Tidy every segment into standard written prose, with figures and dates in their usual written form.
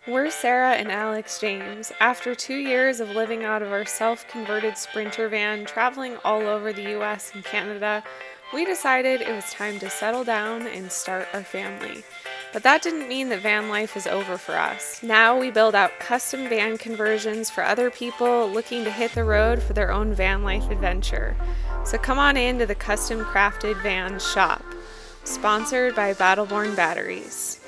We're Sara and Alex James. After 2 years of living out of our self-converted Sprinter van, traveling all over the US and Canada, we decided it was time to settle down and start our family. But that didn't mean that van life is over for us. Now we build out custom van conversions for other people looking to hit the road for their own van life adventure. So come on in to the Custom Crafted Van Shop, sponsored by Battleborn Batteries.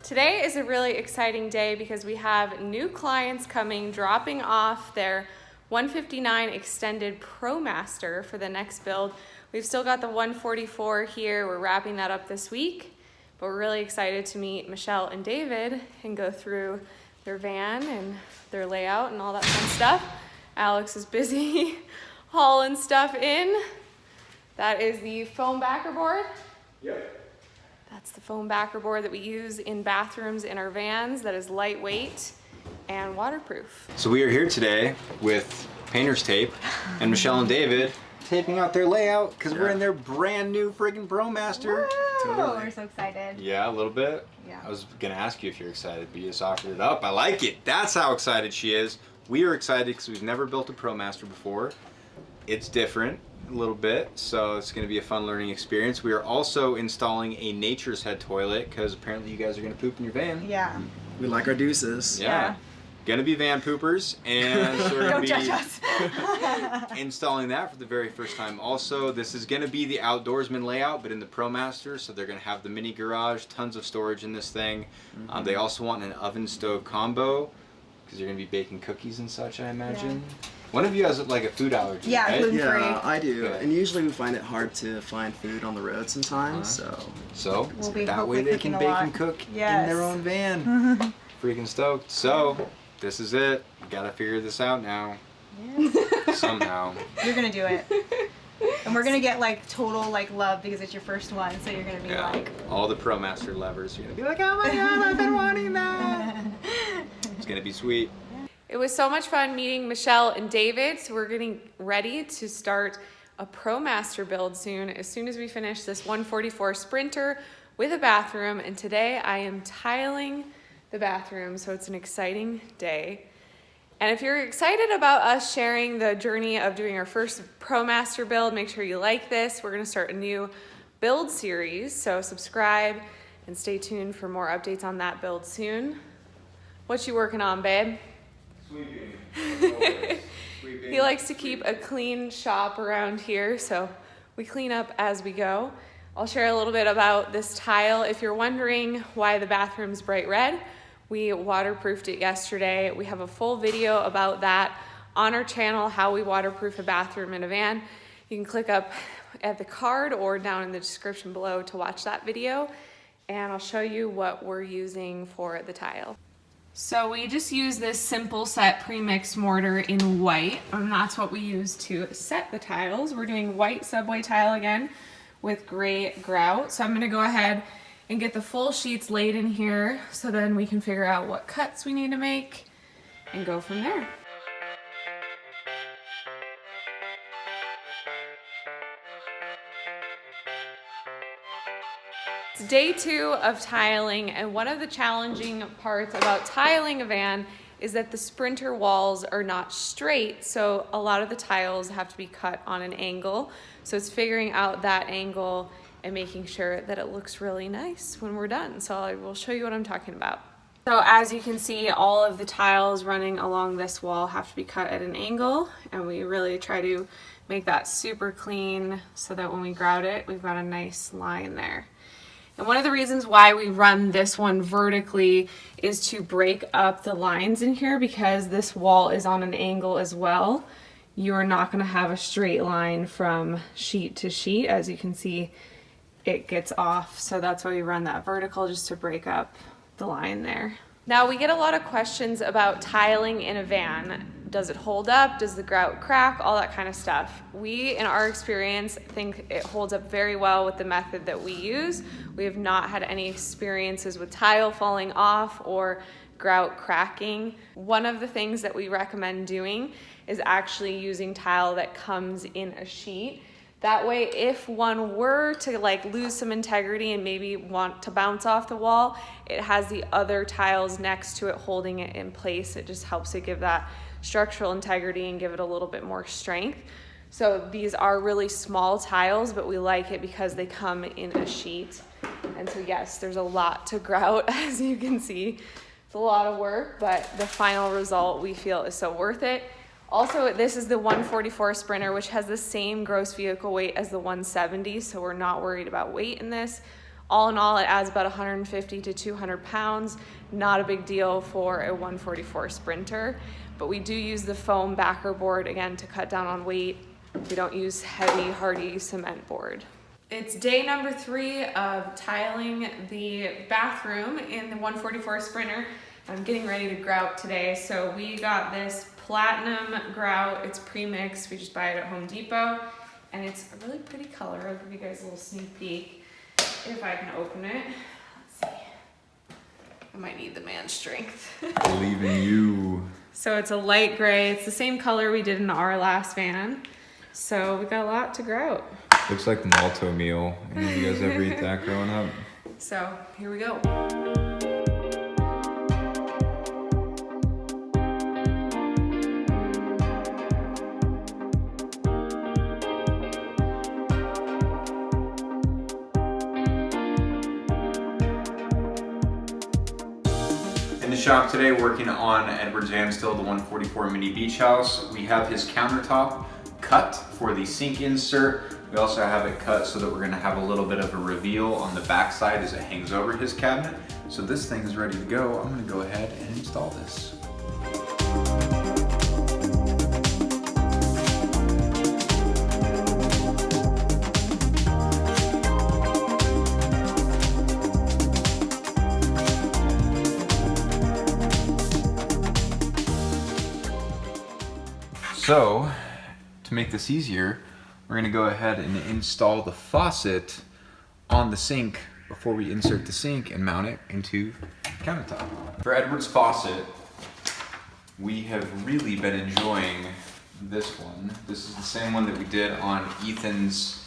Today is a really exciting day because we have new clients coming, dropping off their 159 extended Promaster for the next build. We've still got the 144 here. We're wrapping that up this week, but we're really excited to meet Michele and David and go through their van and their layout and all that fun stuff. Alex is busy hauling stuff in. That is the foam backer board. Yep. That's the foam backer board that we use in bathrooms in our vans that is lightweight and waterproof. So we are here today with painter's tape and Michele and David taping out their layout because we're in their brand new friggin' Promaster. We're so excited. Yeah, a little bit. Yeah. I was gonna ask you if you're excited, but you just offered it up. I like it. That's how excited she is. We are excited because we've never built a Promaster before. It's different a little bit, so it's going to be a fun learning experience. We are also installing a Nature's Head toilet because apparently you guys are going to poop in your van. Yeah. We like our deuces. Yeah. Gonna be van poopers, and so we're gonna Don't judge us. be installing that for the very first time. Also, this is gonna be the Outdoorsman layout, but in the Promaster, so they're gonna have the mini garage, tons of storage in this thing. They also want an oven stove combo because you're gonna be baking cookies and such, I imagine. Yeah. One of you has like a food allergy, Yeah, right? gluten-free. Yeah, I do. Good. And usually we find it hard to find food on the road sometimes, So We'll be that way hopefully they can cooking a bake lot. and cook in Yes. their own van. Freaking stoked. So this is it. We gotta figure this out now. Yeah. Somehow. You're gonna do it. And we're gonna get like total like love because it's your first one, so you're gonna be like all the Promaster lovers. You're gonna be like, oh my god, I've been wanting that. It's gonna be sweet. It was so much fun meeting Michele and David, so we're getting ready to start a Promaster build soon as we finish this 144 Sprinter with a bathroom. And today I am tiling the bathroom, so it's an exciting day. And if you're excited about us sharing the journey of doing our first Promaster build, make sure you like this. We're gonna start a new build series, so subscribe and stay tuned for more updates on that build soon. What you working on, babe? Sweeping. He likes to keep a clean shop around here, so we clean up as we go. I'll share a little bit about this tile. If you're wondering why the bathroom's bright red, we waterproofed it yesterday. We have a full video about that on our channel, how we waterproof a bathroom in a van. You can click up at the card or down in the description below to watch that video, and I'll show you what we're using for the tile. So we just use this simple set pre-mixed mortar in white, and that's what we use to set the tiles. We're doing white subway tile again with gray grout. So I'm gonna go ahead and get the full sheets laid in here so then we can figure out what cuts we need to make and go from there. It's day 2 of tiling, and one of the challenging parts about tiling a van is that the Sprinter walls are not straight, so a lot of the tiles have to be cut on an angle. So it's figuring out that angle and making sure that it looks really nice when we're done. So I will show you what I'm talking about. So as you can see, all of the tiles running along this wall have to be cut at an angle, and we really try to make that super clean so that when we grout it, we've got a nice line there. And one of the reasons why we run this one vertically is to break up the lines in here, because this wall is on an angle as well. You're not going to have a straight line from sheet to sheet. As you can see, it gets off. So that's why we run that vertical, just to break up the line there. Now we get a lot of questions about tiling in a van. Does it hold up? Does the grout crack? All that kind of stuff. We, in our experience, think it holds up very well with the method that we use. We have not had any experiences with tile falling off or grout cracking. One of the things that we recommend doing is actually using tile that comes in a sheet. That way, if one were to like lose some integrity and maybe want to bounce off the wall, it has the other tiles next to it holding it in place. It just helps it give that structural integrity and give it a little bit more strength. So these are really small tiles, but we like it because they come in a sheet. And so yes, there's a lot to grout, as you can see. It's a lot of work, but the final result we feel is so worth it. Also, this is the 144 Sprinter, which has the same gross vehicle weight as the 170, so we're not worried about weight in this. All in all, it adds about 150 to 200 pounds. Not a big deal for a 144 Sprinter, but we do use the foam backer board, again, to cut down on weight. We don't use heavy, hardy cement board. It's day number 3 of tiling the bathroom in the 144 Sprinter. I'm getting ready to grout today, so we got this platinum grout. It's pre-mixed. We just buy it at Home Depot, and it's a really pretty color. I'll give you guys a little sneak peek if I can open it. Let's see. I might need the man strength. Believe in you. So it's a light gray. It's the same color we did in our last van. So we got a lot to grout. Looks like malto meal. Any of you guys ever eat that growing up? So here we go. In the shop today, working on Edward's van still, the 144 Mini Beach House. We have his countertop cut for the sink insert. We also have it cut so that we're gonna have a little bit of a reveal on the back side as it hangs over his cabinet. So this thing is ready to go. I'm gonna go ahead and install this. So, to make this easier, we're gonna go ahead and install the faucet on the sink before we insert the sink and mount it into the countertop. For Edward's faucet, we have really been enjoying this one. This is the same one that we did on Ethan's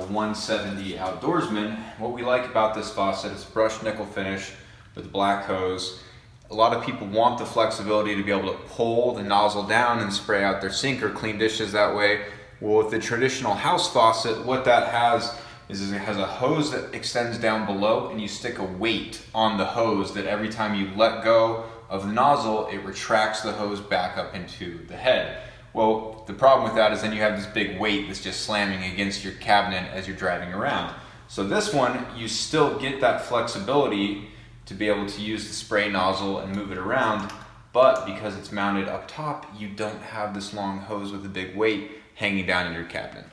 170 Outdoorsman. What we like about this faucet is brushed nickel finish with black hose. A lot of people want the flexibility to be able to pull the nozzle down and spray out their sink or clean dishes that way. Well, with the traditional house faucet, what that has is it has a hose that extends down below, and you stick a weight on the hose that every time you let go of the nozzle, it retracts the hose back up into the head. Well, the problem with that is then you have this big weight that's just slamming against your cabinet as you're driving around. So this one, you still get that flexibility to be able to use the spray nozzle and move it around, but because it's mounted up top, you don't have this long hose with a big weight hanging down in your cabinet.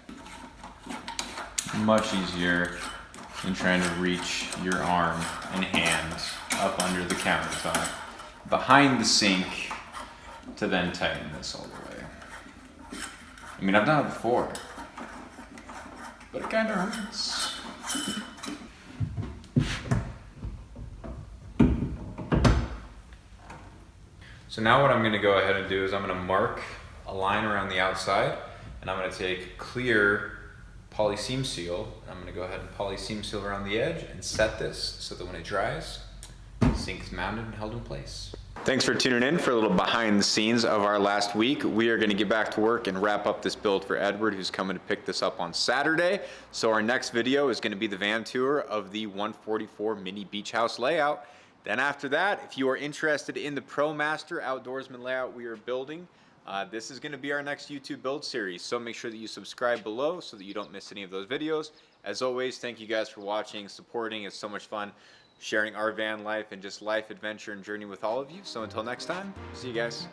Much easier than trying to reach your arm and hand up under the countertop behind the sink to then tighten this all the way. I mean, I've done it before, but it kind of hurts. So now what I'm gonna go ahead and do is I'm gonna mark a line around the outside, and I'm gonna take clear poly seam seal, and I'm gonna go ahead and poly seam seal around the edge and set this so that when it dries, the sink is mounted and held in place. Thanks for tuning in for a little behind the scenes of our last week. We are gonna get back to work and wrap up this build for Edward, who's coming to pick this up on Saturday. So our next video is gonna be the van tour of the 144 Mini Beach House layout. Then after that, if you are interested in the Promaster Outdoorsman layout we are building, this is gonna be our next YouTube build series. So make sure that you subscribe below so that you don't miss any of those videos. As always, thank you guys for watching, supporting. It's so much fun sharing our van life and just life, adventure, and journey with all of you. So until next time, see you guys.